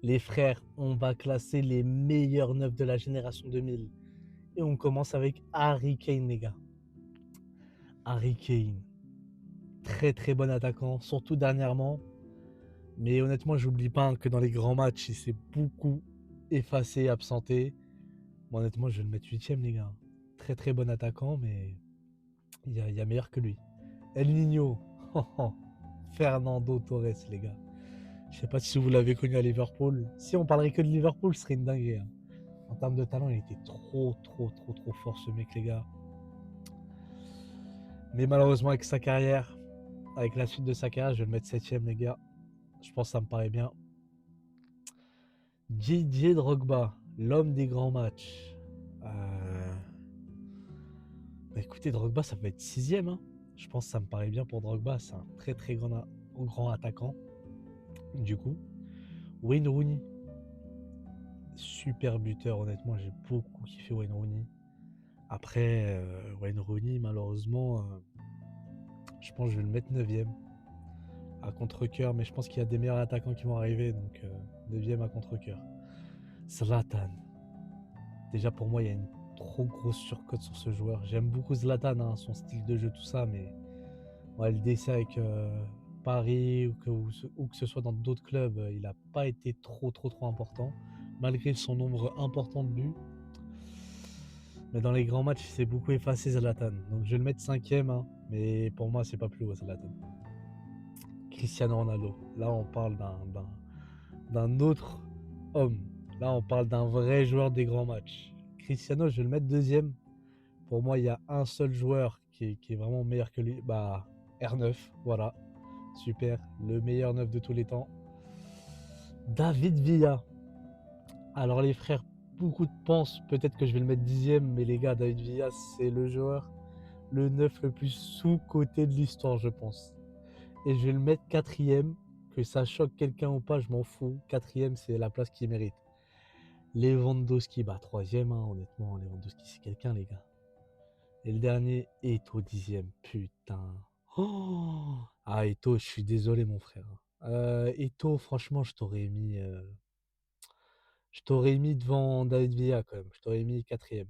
Les frères, on va classer les meilleurs neufs de la génération 2000. Et on commence avec Harry Kane, les gars. Harry Kane, très très bon attaquant, surtout dernièrement. Mais honnêtement, j'oublie pas hein, que dans les grands matchs, il s'est beaucoup effacé, absenté. Bon, honnêtement, je vais le mettre huitième, les gars. Très très bon attaquant, mais il y a meilleur que lui. El Nino, Fernando Torres, les gars. Je sais pas si vous l'avez connu à Liverpool. Si on parlerait que de Liverpool, ce serait une dinguerie. Hein. En termes de talent, il était trop fort, ce mec, les gars. Mais malheureusement, avec sa carrière, avec la suite de sa carrière, je vais le mettre septième, les gars. Je pense que ça me paraît bien. Didier Drogba, l'homme des grands matchs. Euh, Bah écoutez, Drogba, ça peut être sixième. Hein. Je pense que ça me paraît bien pour Drogba. C'est un très très grand attaquant. Du coup, Wayne Rooney, super buteur. Honnêtement, j'ai beaucoup kiffé Wayne Rooney. Après, Wayne Rooney, malheureusement, je pense que je vais le mettre neuvième à contre-coeur. Mais je pense qu'il y a des meilleurs attaquants qui vont arriver. Donc, neuvième à contre-coeur. Zlatan. Déjà, pour moi, il y a une trop grosse surcote sur ce joueur. J'aime beaucoup Zlatan, hein, son style de jeu, tout ça. Mais ouais, le décès avec Paris ou que ce soit dans d'autres clubs, il n'a pas été trop important, malgré son nombre important de buts. Mais dans les grands matchs, il s'est beaucoup effacé Zlatan. Donc je vais le mettre cinquième, hein, mais pour moi, c'est pas plus haut Zlatan. Cristiano Ronaldo. Là, on parle d'un autre homme. Là, on parle d'un vrai joueur des grands matchs. Cristiano, je vais le mettre deuxième. Pour moi, il y a un seul joueur qui est vraiment meilleur que lui. Bah, R9, voilà. Super, le meilleur neuf de tous les temps. David Villa. Alors les frères, beaucoup de pensent peut-être que je vais le mettre dixième, mais les gars, David Villa, c'est le joueur, le neuf le plus sous-coté de l'histoire, je pense. Et je vais le mettre quatrième, que ça choque quelqu'un ou pas, je m'en fous. Quatrième, c'est la place qu'il mérite. Lewandowski, bah troisième, hein, honnêtement, Lewandowski, c'est quelqu'un, les gars. Et le dernier, Eto dixième, putain. Oh ah, Eto, je suis désolé, mon frère. Eto, franchement, je t'aurais mis devant David Villa quand même. Je t'aurais mis quatrième.